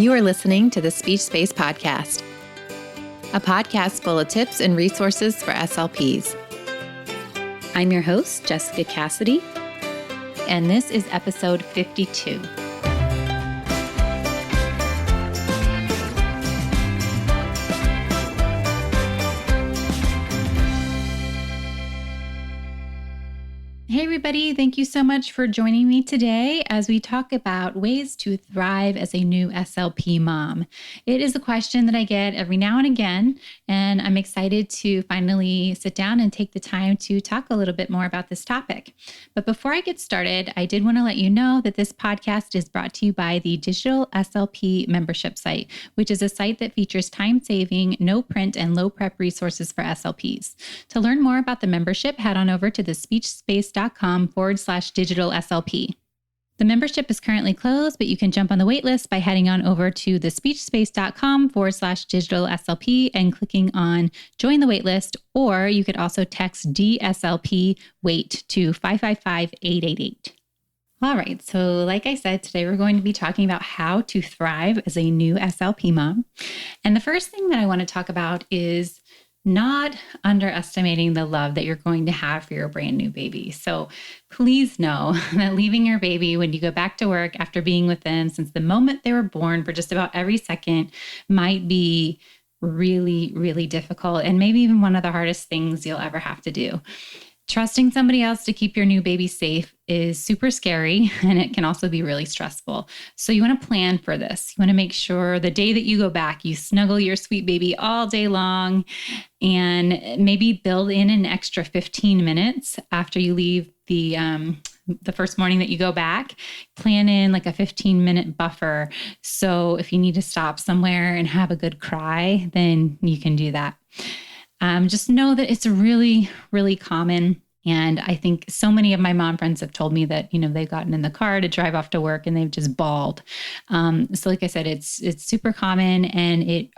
You are listening to the Speech Space Podcast, a podcast full of tips and resources for SLPs. I'm your host, Jessica Cassidy, and this is episode 52. Hey everybody, thank you so much for joining me today as we talk about ways to thrive as a new SLP mom. It is a question that I get every now and again, and I'm excited to finally sit down and take the time to talk a little bit more about this topic. But before I get started, I did want to let you know that this podcast is brought to you by the Digital SLP membership site, which is a site that features time-saving, no-print, and low-prep resources for SLPs. To learn more about the membership, head on over to thespeechspace.com/digital SLP. The membership is currently closed, but you can jump on the wait list by heading on over to thespeechspace.com/digital SLP and clicking on join the wait list, or you could also text DSLP wait to 555-888. All right, so like I said, today we're going to be talking about how to thrive as a new SLP mom. And the first thing that I want to talk about is not underestimating the love that you're going to have for your brand new baby. So please know that leaving your baby when you go back to work after being with them since the moment they were born for just about every second might be really, really difficult and maybe even one of the hardest things you'll ever have to do. Trusting somebody else to keep your new baby safe is super scary, and it can also be really stressful. So you want to plan for this. You want to make sure the day that you go back, you snuggle your sweet baby all day long, and maybe build in an extra 15 minutes after you leave the first morning that you go back. Plan in like a 15-minute buffer. So if you need to stop somewhere and have a good cry, then you can do that. Just know that it's really, really common. And I think so many of my mom friends have told me that, they've gotten in the car to drive off to work and they've just bawled. So like I said, it's super common, and it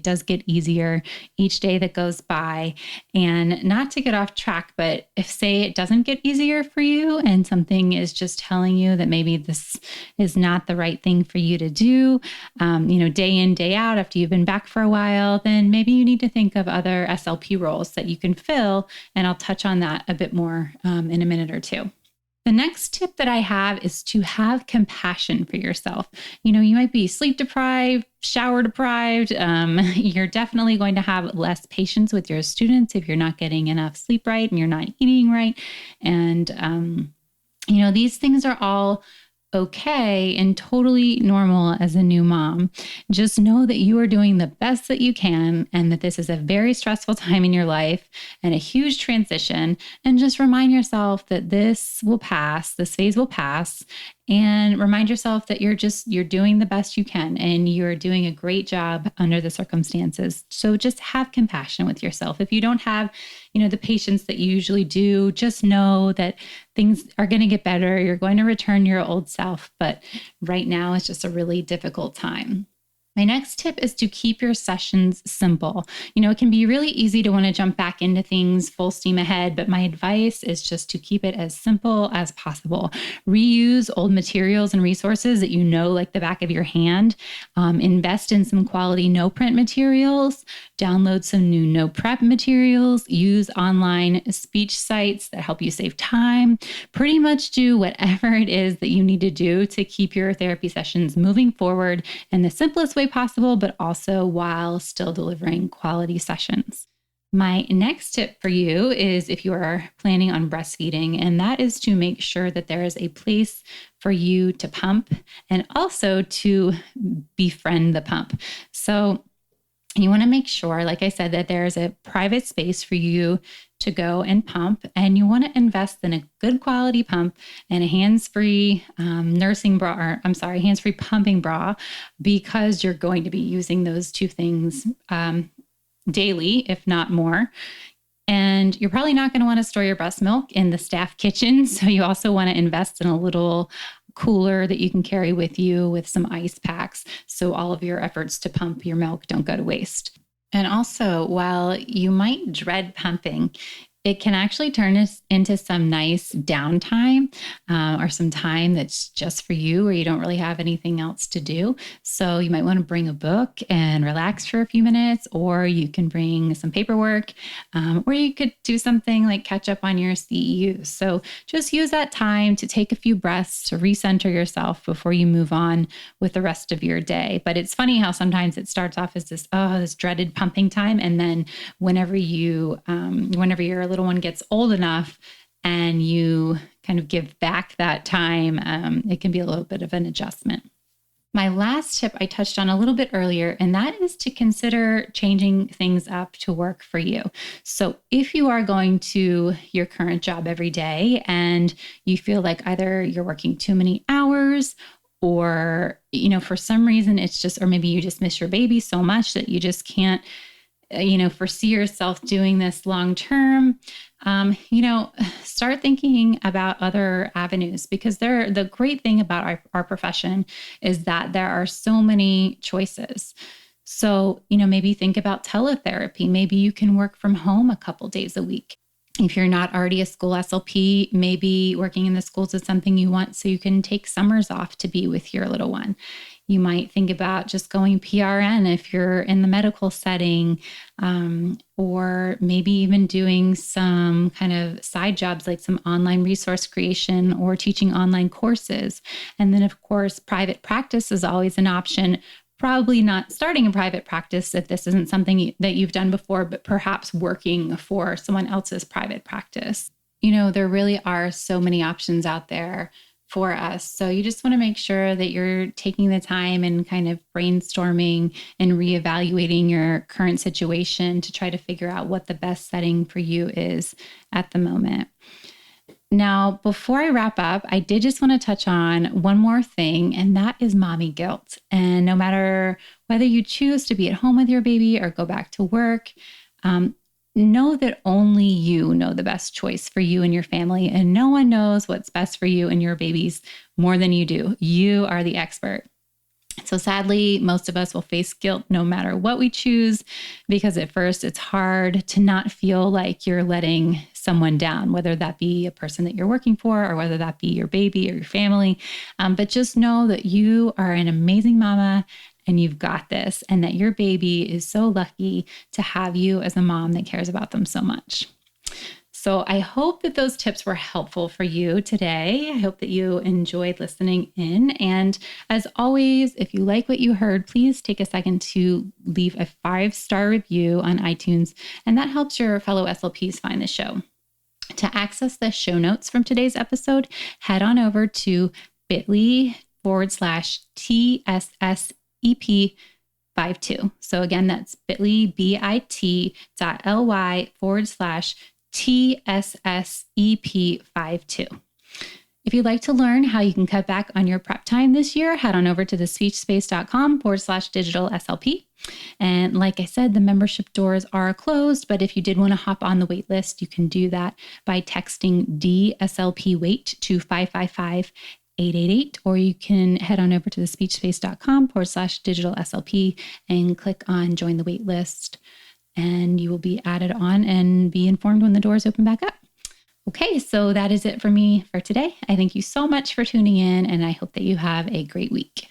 does get easier each day that goes by. And not to get off track, but if say it doesn't get easier for you and something is just telling you that maybe this is not the right thing for you to do, day in, day out after you've been back for a while, then maybe you need to think of other SLP roles that you can fill. And I'll touch on that a bit more in a minute or two. The next tip that I have is to have compassion for yourself. You might be sleep deprived, shower deprived. You're definitely going to have less patience with your students if you're not getting enough sleep right and you're not eating right. And, these things are all okay and totally normal as a new mom. Just know that you are doing the best that you can, and that this is a very stressful time in your life and a huge transition. And just remind yourself that this phase will pass, and remind yourself that you're doing the best you can and you're doing a great job under the circumstances. So just have compassion with yourself. If you don't have, the patience that you usually do, just know that things are going to get better. You're going to return your old self, but right now it's just a really difficult time. My next tip is to keep your sessions simple. It can be really easy to want to jump back into things full steam ahead, but my advice is just to keep it as simple as possible. Reuse old materials and resources that like the back of your hand. Invest in some quality no-print materials. Download some new no-prep materials. Use online speech sites that help you save time. Pretty much do whatever it is that you need to do to keep your therapy sessions moving forward in the simplest way possible, but also while still delivering quality sessions. My next tip for you is if you are planning on breastfeeding, and that is to make sure that there is a place for you to pump and also to befriend the pump. So you want to make sure, like I said, that there is a private space for you to go and pump, and you want to invest in a good quality pump and a hands-free hands-free pumping bra, because you're going to be using those two things daily, if not more. And you're probably not going to want to store your breast milk in the staff kitchen. So you also want to invest in a little cooler that you can carry with you with some ice packs, so all of your efforts to pump your milk don't go to waste. And also, while you might dread pumping, it can actually turn us into some nice downtime or some time that's just for you where you don't really have anything else to do. So you might want to bring a book and relax for a few minutes, or you can bring some paperwork, or you could do something like catch up on your CEUs. So just use that time to take a few breaths to recenter yourself before you move on with the rest of your day. But it's funny how sometimes it starts off as this dreaded pumping time. And then whenever your little one gets old enough and you kind of give back that time, it can be a little bit of an adjustment. My last tip I touched on a little bit earlier, and that is to consider changing things up to work for you. So if you are going to your current job every day and you feel like either you're working too many hours, or, for some reason or maybe you just miss your baby so much that you just can't, foresee yourself doing this long term, start thinking about other avenues, because the great thing about our profession is that there are so many choices. So, maybe think about teletherapy. Maybe you can work from home a couple days a week. If you're not already a school SLP, maybe working in the schools is something you want so you can take summers off to be with your little one. You might think about just going PRN if you're in the medical setting, or maybe even doing some kind of side jobs like some online resource creation or teaching online courses. And then, of course, private practice is always an option. Probably not starting a private practice if this isn't something that you've done before, but perhaps working for someone else's private practice. There really are so many options out there for us. So you just want to make sure that you're taking the time and kind of brainstorming and reevaluating your current situation to try to figure out what the best setting for you is at the moment. Now, before I wrap up, I did just want to touch on one more thing, and that is mommy guilt. And no matter whether you choose to be at home with your baby or go back to work, know that only you know the best choice for you and your family, and no one knows what's best for you and your babies more than you do. You are the expert. So sadly, most of us will face guilt no matter what we choose, because at first it's hard to not feel like you're letting someone down, whether that be a person that you're working for or whether that be your baby or your family. But just know that you are an amazing mama and you've got this, and that your baby is so lucky to have you as a mom that cares about them so much. So I hope that those tips were helpful for you today. I hope that you enjoyed listening in. And as always, if you like what you heard, please take a second to leave a 5-star review on iTunes, and that helps your fellow SLPs find the show. To access the show notes from today's episode, head on over to bit.ly/TSSEP52. So again, that's bit.ly/TSSEP52. If you'd like to learn how you can cut back on your prep time this year, head on over to thespeechspace.com/digital SLP. And like I said, the membership doors are closed, but if you did want to hop on the wait list, you can do that by texting DSLP wait to 555-888, or you can head on over to thespeechspace.com/digital SLP and click on join the wait list, and you will be added on and be informed when the doors open back up. Okay, so that is it for me for today. I thank you so much for tuning in, and I hope that you have a great week.